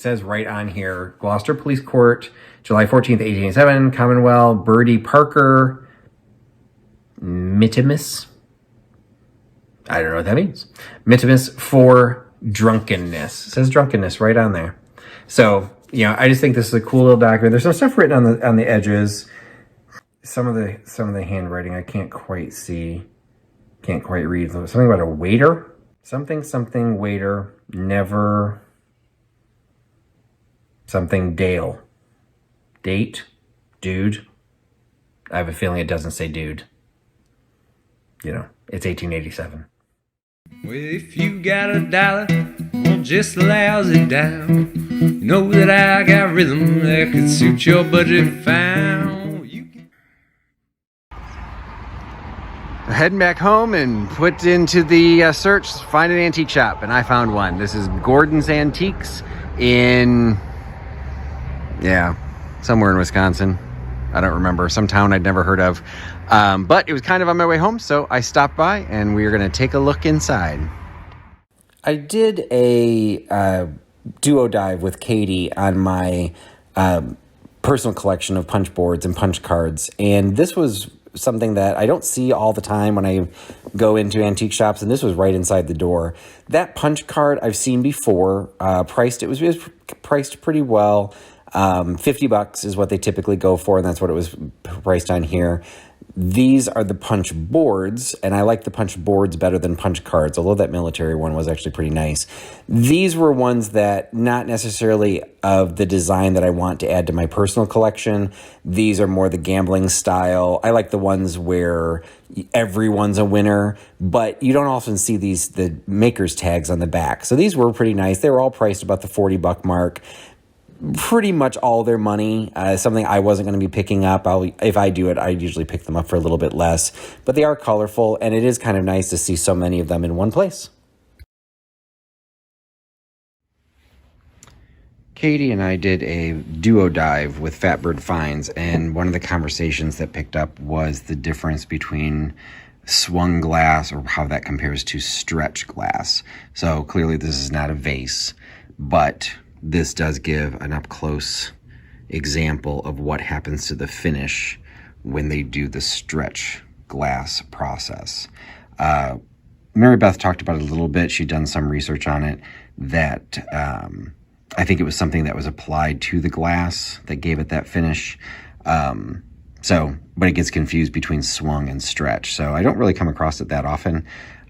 says right on here, Gloucester Police Court, July 14th, 1887, Commonwealth, Birdie Parker, Mittimus. I don't know what that means. Mittimus for drunkenness. It says drunkenness right on there. So, you know, I just think this is a cool little document. There's some stuff written on the edges. Some of the handwriting I can't quite see. Can't quite read. Something about a waiter. Something waiter. Never. Something Dale. Date. Dude. I have a feeling it doesn't say dude. You know, it's 1887. Well, if you got $1 on just a lousy down, you know that I got rhythm that could suit your budget fine. Heading back home and put into the search, find an antique shop, and I found one. This is Gordon's Antiques in, somewhere in Wisconsin. I don't remember, some town I'd never heard of. But it was kind of on my way home, so I stopped by and we are going to take a look inside. I did a duo dive with Katie on my personal collection of punch boards and punch cards, and this was something that I don't see all the time when I go into antique shops, and this was right inside the door. That punch card I've seen before, it was priced pretty well. $50 is what they typically go for, and that's what it was priced on here. These are the punch boards, and I like the punch boards better than punch cards, although that military one was actually pretty nice. These were ones that not necessarily of the design that I want to add to my personal collection. These are more the gambling style. I like the ones where everyone's a winner, but you don't often see the maker's tags on the back. So these were pretty nice. They were all priced about the $40 mark. Pretty much all their money. Something I wasn't going to be picking up. If I do it, I usually pick them up for a little bit less. But they are colorful, and it is kind of nice to see so many of them in one place. Katie and I did a duo dive with Fatbird Finds, and one of the conversations that picked up was the difference between swung glass, or how that compares to stretch glass. So clearly this is not a vase, but this does give an up-close example of what happens to the finish when they do the stretch glass process. Mary Beth talked about it a little bit. She'd done some research on it that I think it was something that was applied to the glass that gave it that finish. But it gets confused between swung and stretch. So I don't really come across it that often.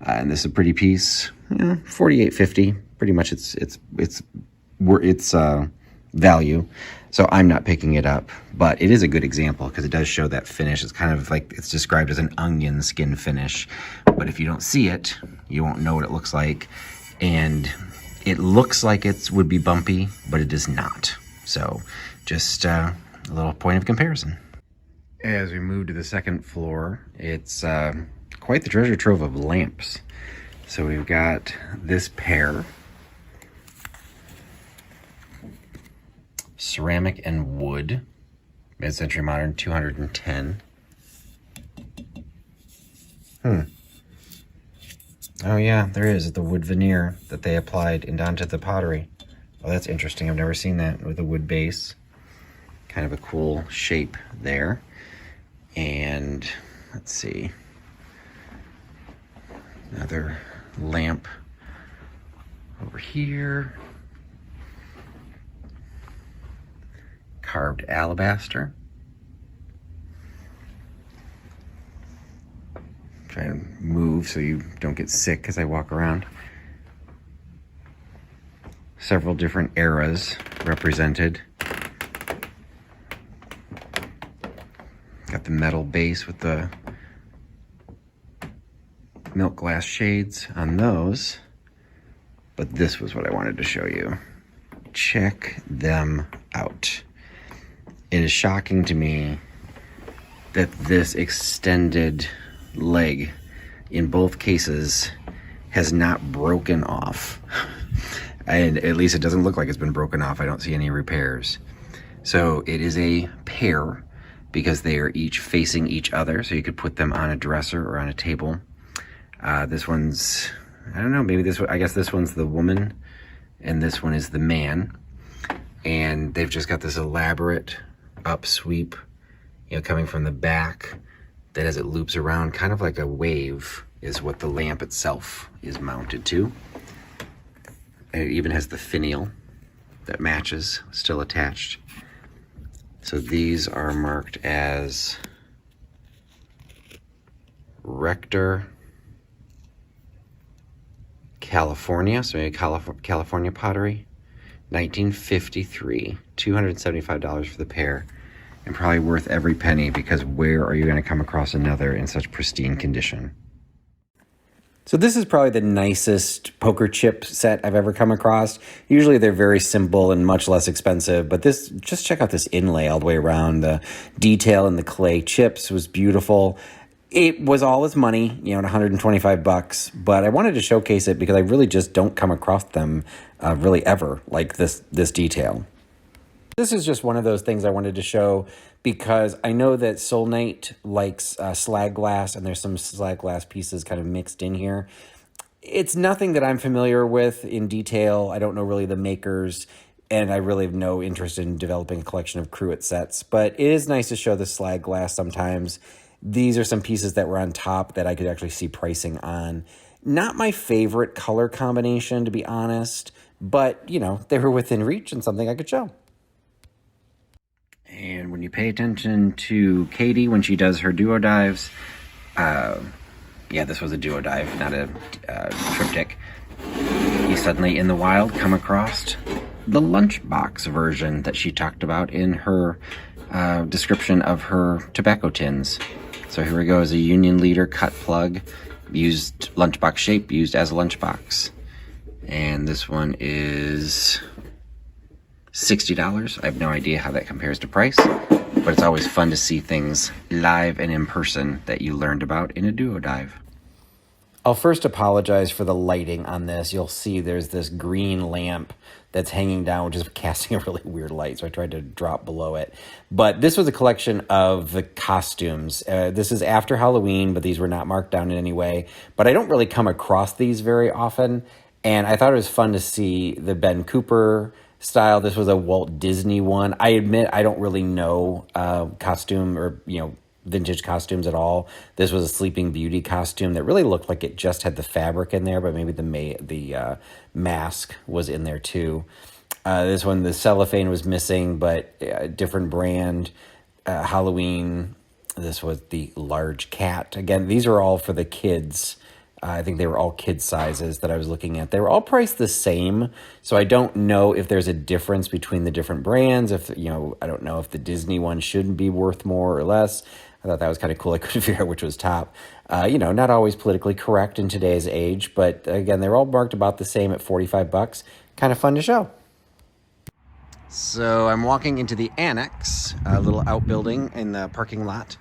And this is a pretty piece, $48.50. Pretty much its value, so I'm not picking it up, but it is a good example because it does show that finish. It's kind of like, it's described as an onion skin finish, but if you don't see it, you won't know what it looks like, and it looks like it would be bumpy, but it is not. So just a little point of comparison. As we move to the second floor, it's quite the treasure trove of lamps. So we've got this pair, ceramic and wood, mid-century modern, 210. Oh yeah, there is the wood veneer that they applied onto the pottery. Oh, that's interesting. I've never seen that with a wood base. Kind of a cool shape there. And let's see, another lamp over here. Carved alabaster. Try to move so you don't get sick as I walk around. Several different eras represented. Got the metal base with the milk glass shades on those. But this was what I wanted to show you. Check them out. It is shocking to me that this extended leg in both cases has not broken off. And at least it doesn't look like it's been broken off. I don't see any repairs. So it is a pair because they are each facing each other. So you could put them on a dresser or on a table. This one's, I don't know, maybe this one, I guess this one's the woman and this one is the man. And they've just got this elaborate upsweep, coming from the back, that as it loops around, kind of like a wave, is what the lamp itself is mounted to. And it even has the finial that matches, still attached. So these are marked as Rector California, so maybe California pottery, 1953, $275 for the pair, and probably worth every penny, because where are you going to come across another in such pristine condition? So this is probably the nicest poker chip set I've ever come across. Usually they're very simple and much less expensive, but this, just check out this inlay all the way around. The detail in the clay chips was beautiful. It was all his money, at $125, but I wanted to showcase it because I really just don't come across them really ever, like this detail. This is just one of those things I wanted to show because I know that Soul Knight likes slag glass, and there's some slag glass pieces kind of mixed in here. It's nothing that I'm familiar with in detail. I don't know really the makers, and I really have no interest in developing a collection of cruet sets, but it is nice to show the slag glass sometimes. These are some pieces that were on top that I could actually see pricing on. Not my favorite color combination, to be honest, but, they were within reach and something I could show. And when you pay attention to Katie when she does her duo dives, this was a duo dive, not a triptych. You suddenly, in the wild, come across the lunchbox version that she talked about in her description of her tobacco tins. So here we go, is a Union Leader cut plug, used lunchbox shape, used as a lunchbox. And this one is $60. I have no idea how that compares to price, but it's always fun to see things live and in person that you learned about in a duo dive. I'll first apologize for the lighting on this. You'll see there's this green lamp that's hanging down, which is casting a really weird light, so I tried to drop below it. But this was a collection of the costumes. This is after Halloween, but these were not marked down in any way. But I don't really come across these very often, and I thought it was fun to see the Ben Cooper style. This was a Walt Disney one. I admit I don't really know costume or, vintage costumes at all. This was a Sleeping Beauty costume that really looked like it just had the fabric in there, but maybe the mask was in there too. This one, the cellophane was missing, but a different brand. Halloween, this was the large cat. Again, these are all for the kids. I think they were all kid sizes that I was looking at. They were all priced the same, so I don't know if there's a difference between the different brands. If, I don't know if the Disney one shouldn't be worth more or less. I thought that was kind of cool. I couldn't figure out which was top. Not always politically correct in today's age, but again, they're all marked about the same at $45. Kind of fun to show. So I'm walking into the annex, a little outbuilding in the parking lot.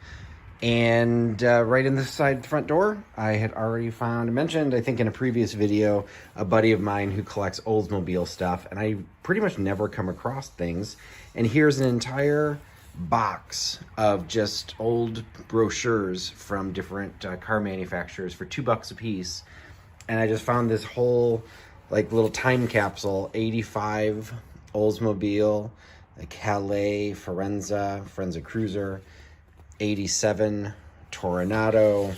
And right in the front door, I had already mentioned, I think in a previous video, a buddy of mine who collects Oldsmobile stuff, and I pretty much never come across things. And here's an entire box of just old brochures from different car manufacturers for $2 a piece. And I just found this whole little time capsule, 85 Oldsmobile, a Calais Forenza Cruiser, 87 Toronado,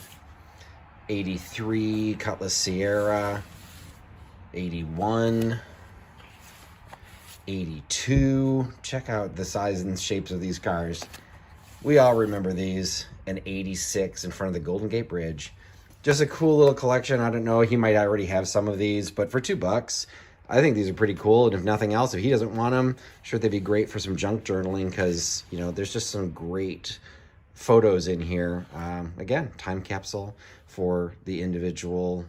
83 Cutlass Sierra, 81, 82. Check out the size and shapes of these cars. We all remember these. An 86 in front of the Golden Gate Bridge. Just a cool little collection. I don't know, he might already have some of these, but for $2, I think these are pretty cool. And if nothing else, if he doesn't want them, I'm sure they'd be great for some junk journaling, because there's just some great photos in here. Again, time capsule for the individual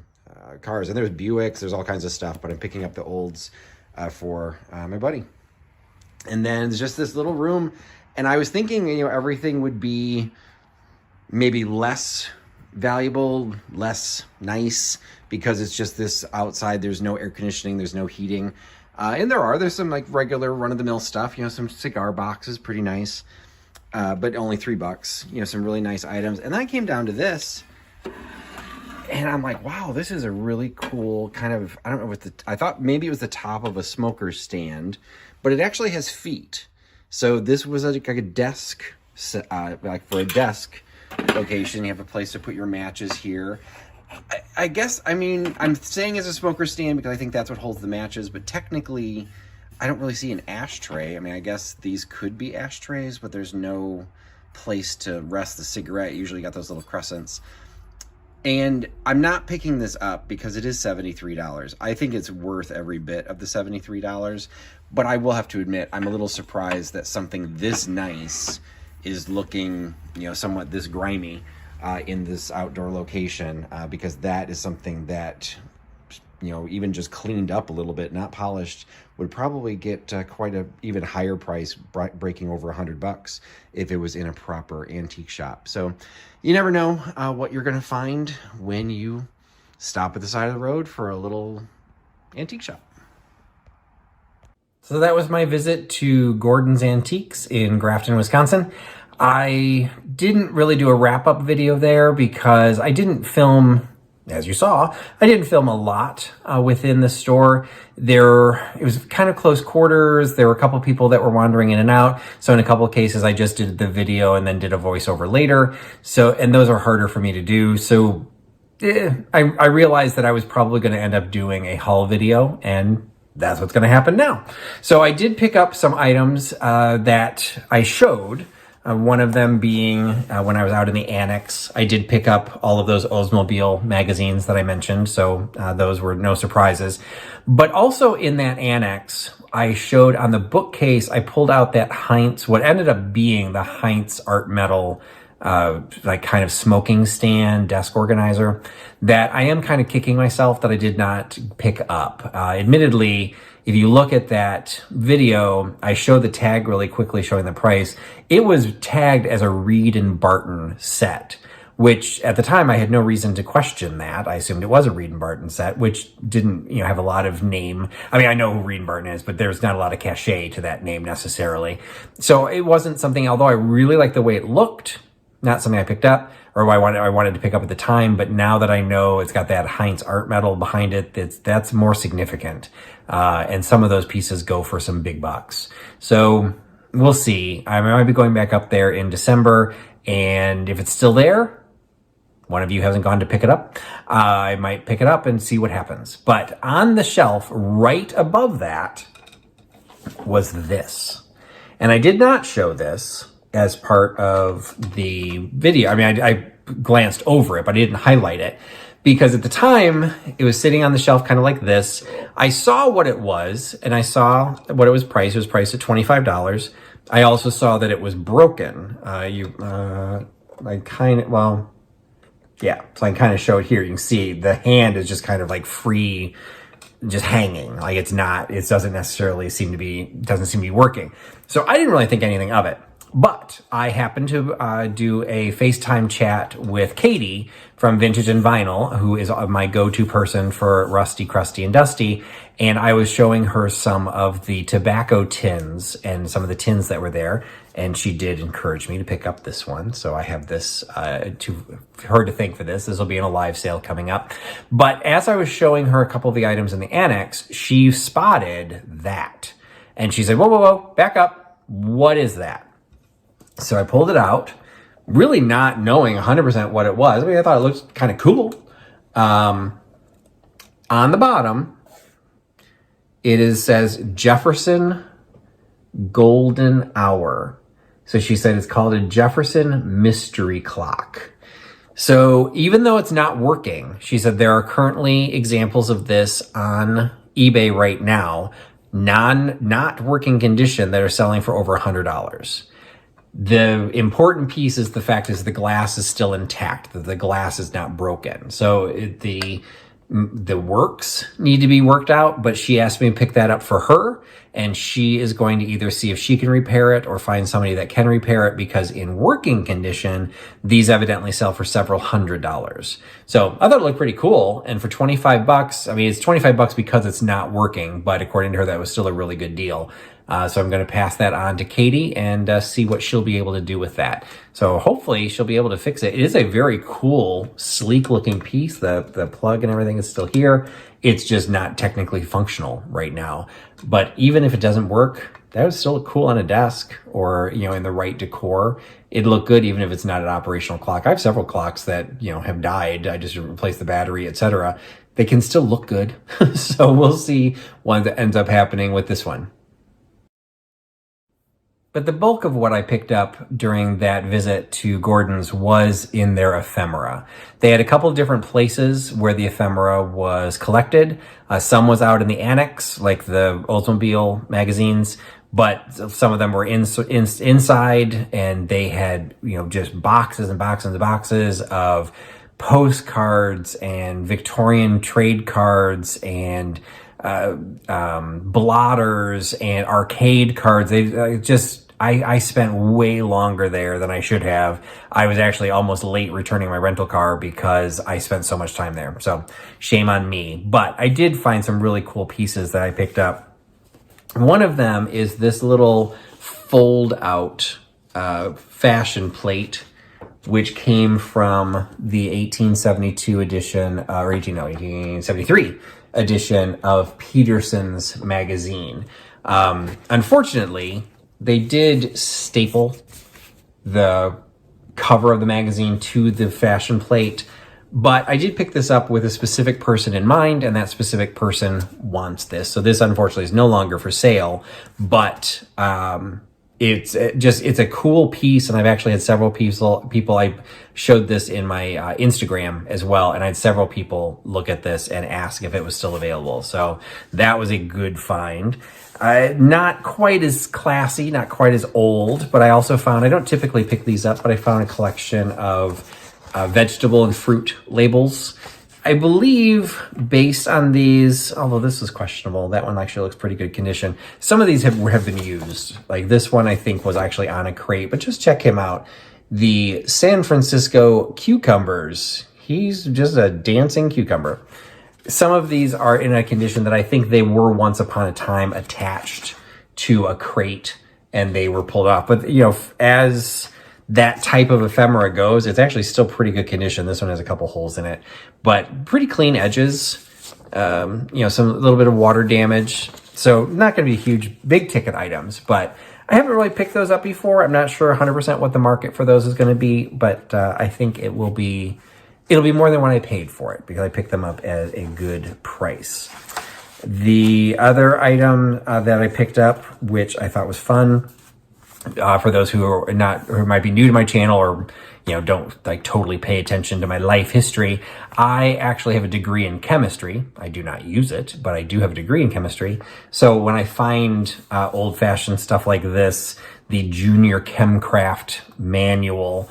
cars. And there's Buicks, there's all kinds of stuff, but I'm picking up the olds for my buddy. And then there's just this little room, and I was thinking, everything would be maybe less valuable, less nice, because it's just this outside. There's no air conditioning, there's no heating. And there's some regular run-of-the-mill stuff, some cigar boxes, pretty nice. But only $3, some really nice items. And then I came down to this, and I'm like, wow, this is a really cool kind of, I don't know what I thought maybe it was the top of a smoker's stand, but it actually has feet. So this was like a desk, like for a desk location. You have a place to put your matches here. I guess, I mean, I'm saying as a smoker stand because I think that's what holds the matches, but technically I don't really see an ashtray. I mean, I guess these could be ashtrays, but there's no place to rest the cigarette. You usually got those little crescents. And I'm not picking this up because it is $73. I think it's worth every bit of the $73, but I will have to admit I'm a little surprised that something this nice is looking, you know, somewhat this grimy in this outdoor location, because that is something that, you know, even just cleaned up a little bit, not polished, would probably get quite a even higher price, breaking over $100 if it was in a proper antique shop. So you never know what you're going to find when you stop at the side of the road for a little antique shop. So that was my visit to Gordon's Antiques in Grafton, Wisconsin. I didn't really do a wrap-up video there because I didn't film, as you saw, I didn't film a lot within the store. It was kind of close quarters. There were a couple people that were wandering in and out. So in a couple of cases, I just did the video and then did a voiceover later. So, and those are harder for me to do. So I realized that I was probably going to end up doing a haul video, and that's what's going to happen now. So I did pick up some items that I showed. One of them being when I was out in the annex, I did pick up all of those Oldsmobile magazines that I mentioned. So those were no surprises. But also in that annex, I showed on the bookcase, I pulled out that Heintz, what ended up being the Heintz Art Metal, like kind of smoking stand, desk organizer, that I am kind of kicking myself that I did not pick up. Admittedly, if you look at that video, I showed the tag really quickly showing the price. It was tagged as a Reed and Barton set, which at the time I had no reason to question that. I assumed it was a Reed and Barton set, which didn't, have a lot of name. I mean, I know who Reed and Barton is, but there's not a lot of cachet to that name necessarily. So it wasn't something, although I really liked the way it looked, not something I picked up or I wanted to pick up at the time. But now that I know it's got that Heintz Art Metal behind it, that's more significant. And some of those pieces go for some big bucks. So we'll see. I might be going back up there in December, and if it's still there, one of you hasn't gone to pick it up, I might pick it up and see what happens. But on the shelf right above that was this. And I did not show this as part of the video. I mean, I glanced over it, but I didn't highlight it because at the time it was sitting on the shelf kind of like this. I saw what it was, and I saw what it was priced. It was priced at $25. I also saw that it was broken. So I kind of show it here. You can see the hand is just kind of like free, just hanging. Like it doesn't seem to be working. So I didn't really think anything of it. But I happened to do a FaceTime chat with Katie from Vintage and Vinyl, who is my go-to person for Rusty, Crusty, and Dusty. And I was showing her some of the tobacco tins and some of the tins that were there. And she did encourage me to pick up this one. So I have this to her to thank for this. This will be in a live sale coming up. But as I was showing her a couple of the items in the annex, she spotted that. And she said, whoa, back up. What is that? So I pulled it out, really not knowing 100% what it was. I mean, I thought it looked kind of cool. On the bottom, says Jefferson Golden Hour. So she said it's called a Jefferson Mystery Clock. So even though it's not working, she said there are currently examples of this on eBay right now, not working condition, that are selling for over $100. The important piece is the fact is the glass is still intact, that the glass is not broken. So the works need to be worked out, but she asked me to pick that up for her, and she is going to either see if she can repair it or find somebody that can repair it, because in working condition, these evidently sell for several $100s. So I thought it looked pretty cool. And for $25, I mean, it's $25 because it's not working, but according to her, that was still a really good deal. So I'm going to pass that on to Katie and see what she'll be able to do with that. So hopefully she'll be able to fix it. It is a very cool, sleek looking piece. The plug and everything is still here. It's just not technically functional right now. But even if it doesn't work, that would still look cool on a desk or, in the right decor. It'd look good even if it's not an operational clock. I have several clocks that, have died. I just replaced the battery, etc. They can still look good. So we'll see what ends up happening with this one. But the bulk of what I picked up during that visit to Gordon's was in their ephemera. They had a couple of different places where the ephemera was collected. Some was out in the annex, like the Oldsmobile magazines, but some of them were inside, and they had, just boxes and boxes and boxes of postcards and Victorian trade cards and blotters and arcade cards. I spent way longer there than I should have. I was actually almost late returning my rental car because I spent so much time there. So shame on me. But I did find some really cool pieces that I picked up. One of them is this little fold out fashion plate, which came from the 1872 edition, 1873 edition of Peterson's magazine. Unfortunately, they did staple the cover of the magazine to the fashion plate, but I did pick this up with a specific person in mind, and that specific person wants this. So this, unfortunately, is no longer for sale, but it's a cool piece, and I've actually had several people. I showed this in my Instagram as well, and I had several people look at this and ask if it was still available. So that was a good find. Not quite as classy, not quite as old, but I also found, I don't typically pick these up, but I found a collection of vegetable and fruit labels. I believe based on these, although this is questionable, that one actually looks pretty good condition. Some of these have been used. Like this one I think was actually on a crate, but just check him out. The San Francisco cucumbers. He's just a dancing cucumber. Some of these are in a condition that I think they were once upon a time attached to a crate and they were pulled off. But, as that type of ephemera goes, it's actually still pretty good condition. This one has a couple holes in it, but pretty clean edges. Some little bit of water damage. So not going to be huge, big ticket items, but I haven't really picked those up before. I'm not sure 100% what the market for those is going to be, but I think it'll be more than what I paid for it because I picked them up at a good price. The other item that I picked up, which I thought was fun, for those who might be new to my channel or don't totally pay attention to my life history, I actually have a degree in chemistry. I do not use it, but I do have a degree in chemistry. So when I find old-fashioned stuff like this, the Junior Chemcraft manual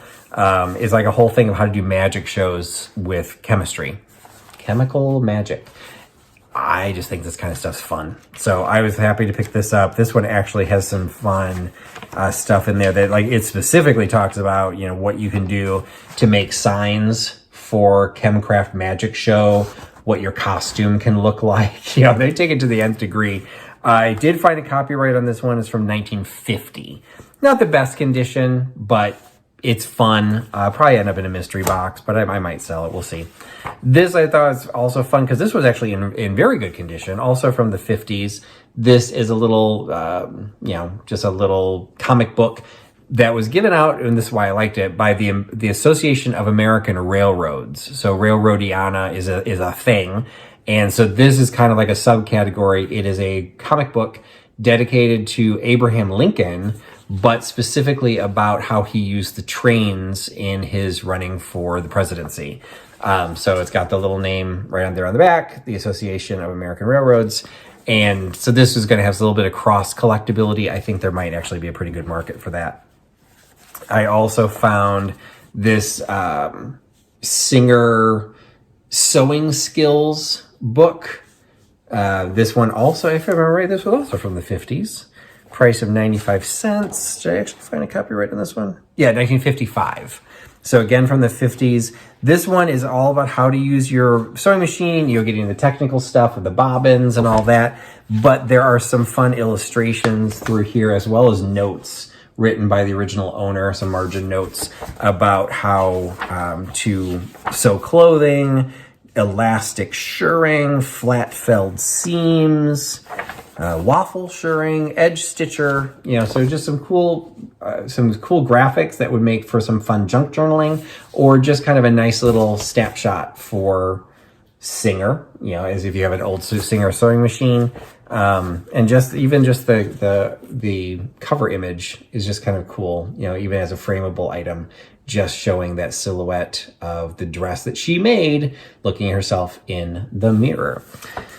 is like a whole thing of how to do magic shows with chemistry, chemical magic. I just think this kind of stuff's fun. So I was happy to pick this up. This one actually has some fun stuff in there that it specifically talks about, what you can do to make signs for Chemcraft Magic Show, what your costume can look like. They take it to the nth degree. I did find a copyright on this one. It's from 1950. Not the best condition, but it's fun. Probably end up in a mystery box, but I might sell it. We'll see. This I thought was also fun because this was actually in very good condition, also from the 50s. This is a little, just a little comic book that was given out, and this is why I liked it, by the Association of American Railroads. So Railroadiana is a thing, and so this is kind of like a subcategory. It is a comic book dedicated to Abraham Lincoln, but specifically about how he used the trains in his running for the presidency. So it's got the little name right on there on the back, the Association of American Railroads. And so this is going to have a little bit of cross collectability. I think there might actually be a pretty good market for that. I also found this Singer sewing skills book. This one also, if I remember right, this was also from the 50s. Price of 95 cents. Did I actually find a copyright on this one? Yeah, 1955. So again, from the 50s, this one is all about how to use your sewing machine. You're getting the technical stuff with the bobbins and all that, but there are some fun illustrations through here as well as notes written by the original owner, some margin notes about how to sew clothing, elastic shirring, flat felled seams, waffle shirring, edge stitcher, so just some cool graphics that would make for some fun junk journaling, or just kind of a nice little snapshot for Singer, as if you have an old Singer sewing machine. And just the cover image is just kind of cool, even as a frameable item, just showing that silhouette of the dress that she made, looking at herself in the mirror.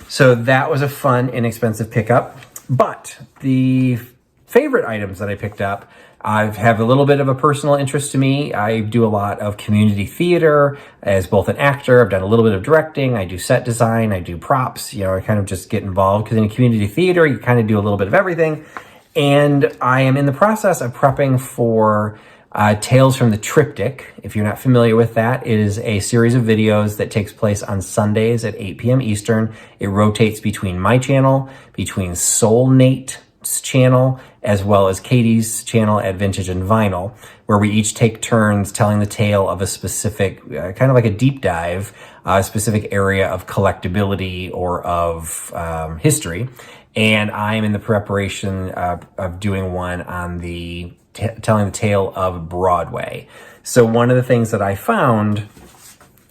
So that was a fun, inexpensive pickup. But the favorite items that I picked up, I have a little bit of a personal interest to me. I do a lot of community theater as both an actor. I've done a little bit of directing. I do set design. I do props. I kind of just get involved because in community theater, you kind of do a little bit of everything. And I am in the process of prepping for Tales from the Triptych. If you're not familiar with that, it is a series of videos that takes place on Sundays at 8 p.m. Eastern. It rotates between my channel, between Soul Nate's channel, as well as Katie's channel at Vintage and Vinyl, where we each take turns telling the tale of a specific, kind of like a deep dive, a specific area of collectability or of history. And I'm in the preparation of doing one on the telling the tale of Broadway. So one of the things that I found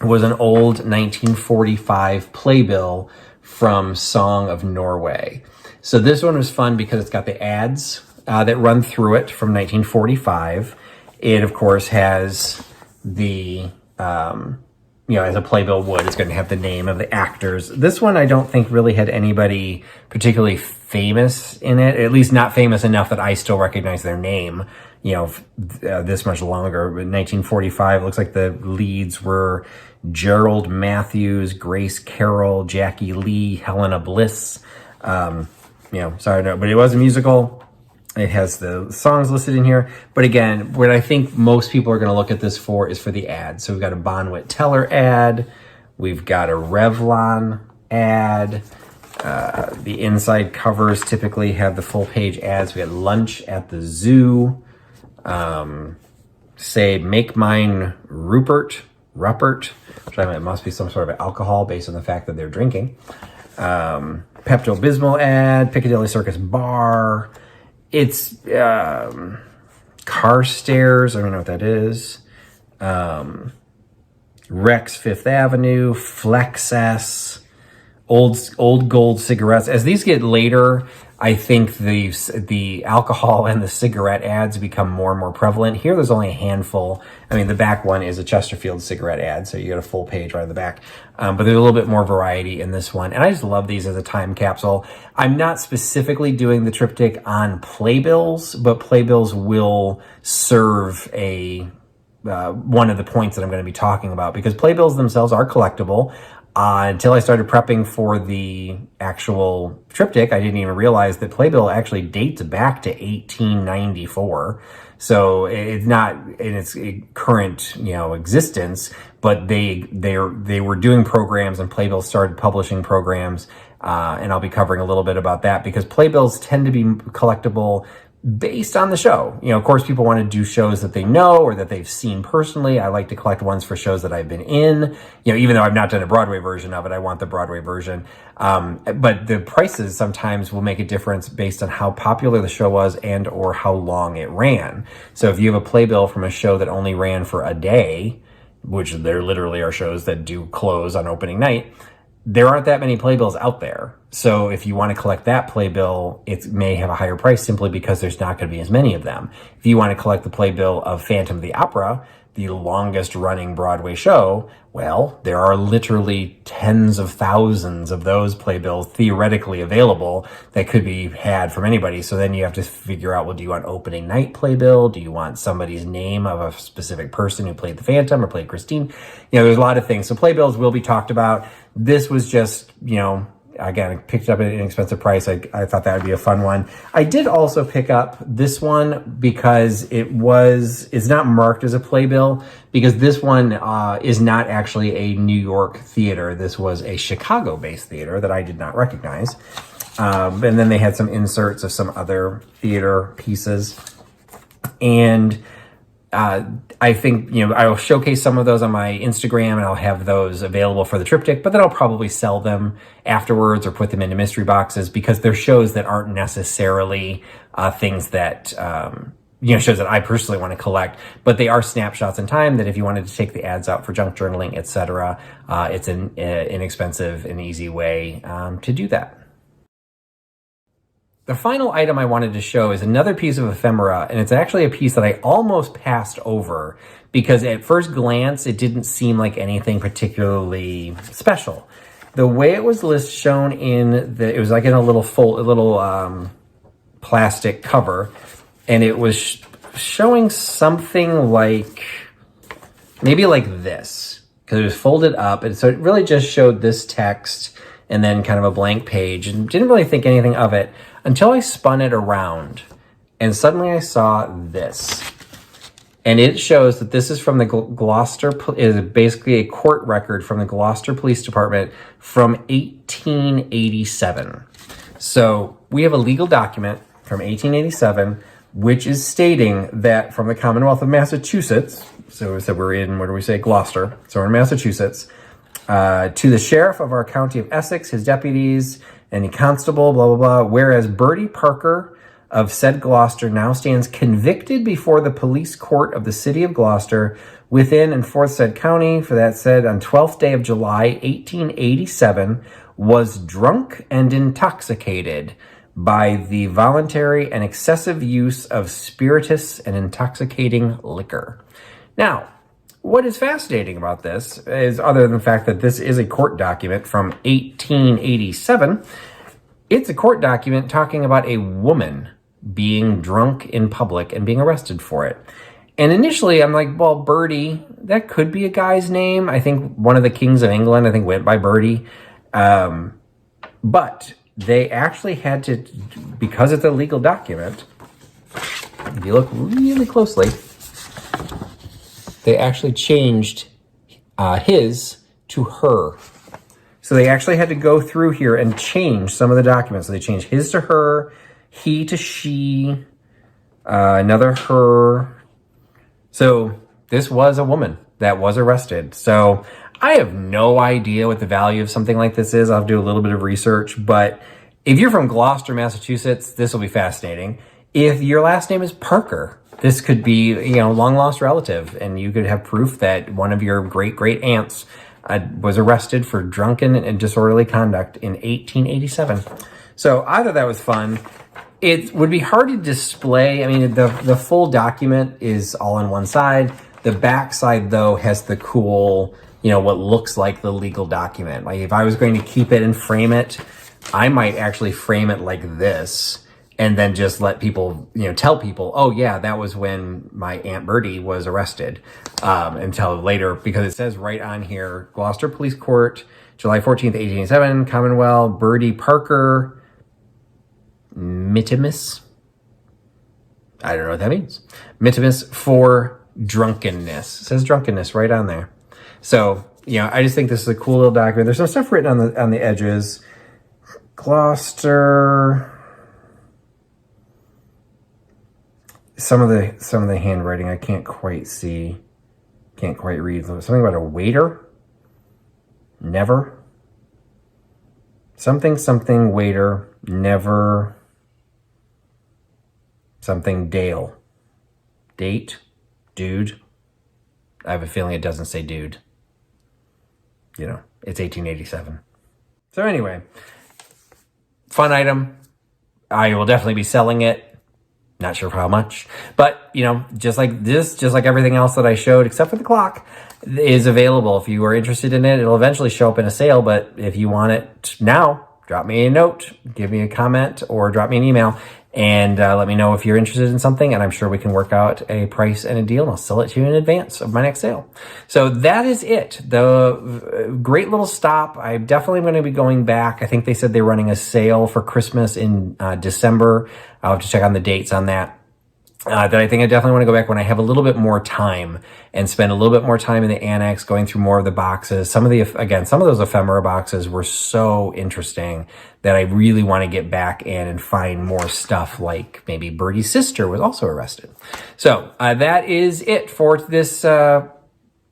was an old 1945 playbill from Song of Norway. So this one was fun because it's got the ads that run through it from 1945. It, of course, has the, as a playbill would, it's going to have the name of the actors. This one I don't think really had anybody particularly famous in it, at least not famous enough that I still recognize their name, this much longer. But 1945, looks like the leads were Gerald Matthews, Grace Carroll, Jackie Lee, Helena Bliss. Sorry, no, but it was a musical. It has the songs listed in here. But again, what I think most people are going to look at this for is for the ad. So we've got a Bonwit Teller ad. We've got a Revlon ad. The inside covers typically have the full page ads. We got Lunch at the Zoo. Say Make Mine Rupert, which I mean, it must be some sort of alcohol based on the fact that they're drinking. Pepto-Bismol ad, Piccadilly Circus Bar. It's Carstairs, I don't know what that is. Rex Fifth Avenue, Flexus, old gold cigarettes. As these get later, I think the alcohol and the cigarette ads become more and more prevalent. Here, there's only a handful. I mean, the back one is a Chesterfield cigarette ad, so you get a full page right on the back. But there's a little bit more variety in this one. And I just love these as a time capsule. I'm not specifically doing the triptych on playbills, but playbills will serve one of the points that I'm going to be talking about, because playbills themselves are collectible. Until I started prepping for the actual triptych, I didn't even realize that playbill actually dates back to 1894. So it's not in its current, existence, but they were doing programs, and playbill started publishing programs. And I'll be covering a little bit about that, because playbills tend to be collectible based on the show. Of course, people want to do shows that they know or that they've seen personally. I like to collect ones for shows that I've been in. Even though I've not done a Broadway version of it, I want the Broadway version. But the prices sometimes will make a difference based on how popular the show was and or how long it ran. So if you have a playbill from a show that only ran for a day, which there literally are shows that do close on opening night, there aren't that many playbills out there. So if you want to collect that playbill, it may have a higher price simply because there's not going to be as many of them. If you want to collect the playbill of Phantom of the Opera, the longest running Broadway show, well, there are literally tens of thousands of those playbills theoretically available that could be had from anybody. So then you have to figure out, well, do you want opening night playbill? Do you want somebody's name of a specific person who played the Phantom or played Christine? There's a lot of things. So playbills will be talked about. This was just, again, I picked it up at an inexpensive price. I thought that would be a fun one. I did also pick up this one because it's not marked as a playbill, because this one is not actually a New York theater. This was a Chicago-based theater that I did not recognize. And then they had some inserts of some other theater pieces. And I think, I will showcase some of those on my Instagram, and I'll have those available for the triptych, but then I'll probably sell them afterwards or put them into mystery boxes, because they're shows that aren't necessarily things that, shows that I personally want to collect, but they are snapshots in time that if you wanted to take the ads out for junk journaling, etc., it's an inexpensive and easy way to do that. The final item I wanted to show is another piece of ephemera, and it's actually a piece that I almost passed over because at first glance, it didn't seem like anything particularly special. The way it was shown it was like in a little plastic cover, and it was showing something like, maybe like this, because it was folded up, and so it really just showed this text and then kind of a blank page, and didn't really think anything of it until I spun it around, and suddenly I saw this. And it shows that this is from the Gloucester, is basically a court record from the Gloucester Police Department from 1887. So we have a legal document from 1887, which is stating that from the Commonwealth of Massachusetts, so we're in, what do we say, Gloucester, so we're in Massachusetts, to the sheriff of our county of Essex, his deputies, and the constable, blah, blah, blah. Whereas Birdie Parker of said Gloucester now stands convicted before the police court of the city of Gloucester within and for said county, for that said, on 12th day of July, 1887, was drunk and intoxicated by the voluntary and excessive use of spirituous and intoxicating liquor. Now, what is fascinating about this is, other than the fact that this is a court document from 1887, it's a court document talking about a woman being drunk in public and being arrested for it. And initially I'm like, well, Birdie, that could be a guy's name. I think one of the kings of England, I think, went by Birdie. But they actually had to, because it's a legal document, if you look really closely, they actually changed his to her. So they actually had to go through here and change some of the documents. So they changed his to her, he to she, another her. So this was a woman that was arrested. So I have no idea what the value of something like this is. I'll have to do a little bit of research. But if you're from Gloucester, Massachusetts, this will be fascinating. If your last name is Parker, this could be, long lost relative, and you could have proof that one of your great great aunts was arrested for drunken and disorderly conduct in 1887. So I thought that was fun. It would be hard to display. I mean, the full document is all on one side. The back side, though, has the cool, what looks like the legal document. Like if I was going to keep it and frame it, I might actually frame it like this, and then just let people, tell people, oh yeah, that was when my Aunt Birdie was arrested, until later, because it says right on here, Gloucester Police Court, July 14th, 1887, Commonwealth, Birdie Parker, Mitimus. I don't know what that means. Mitimus for drunkenness. It says drunkenness right on there. So, I just think this is a cool little document. There's some stuff written on the edges. Gloucester. Some of the handwriting I can't quite see, can't quite read. Something about a waiter, never. Something waiter, never. Something Dale, date, dude. I have a feeling it doesn't say dude. It's 1887. So anyway, fun item. I will definitely be selling it. Not sure for how much, but just like this, just like everything else that I showed, except for the clock, is available. If you are interested in it, it'll eventually show up in a sale, but if you want it now, drop me a note, give me a comment, or drop me an email, and let me know if you're interested in something, and I'm sure we can work out a price and a deal, and I'll sell it to you in advance of my next sale. So that is it. The great little stop. I definitely going to be going back. I think they said they're running a sale for Christmas in December. I'll have to check on the dates on that. That I think I definitely want to go back when I have a little bit more time and spend a little bit more time in the annex, going through more of the boxes. Some of those ephemera boxes were so interesting that I really want to get back in and find more stuff, like maybe Birdie's sister was also arrested. So that is it for this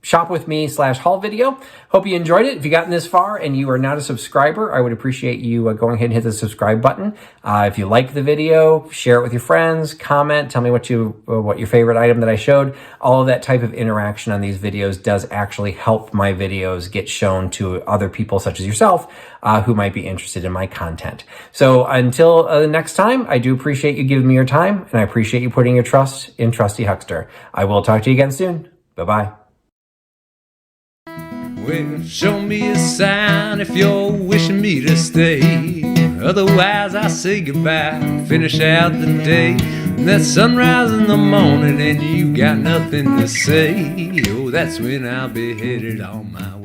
shop with me /haul video. Hope you enjoyed it. If you've gotten this far and you are not a subscriber, I would appreciate you going ahead and hit the subscribe button. If you like the video, share it with your friends, comment, tell me what your favorite item that I showed. All of that type of interaction on these videos does actually help my videos get shown to other people such as yourself who might be interested in my content. So until the next time, I do appreciate you giving me your time, and I appreciate you putting your trust in Trusty Huckster. I will talk to you again soon. Bye-bye. Well, show me a sign if you're wishing me to stay. Otherwise, I say goodbye, finish out the day. And that sunrise in the morning and you got nothing to say. Oh, that's when I'll be headed on my way.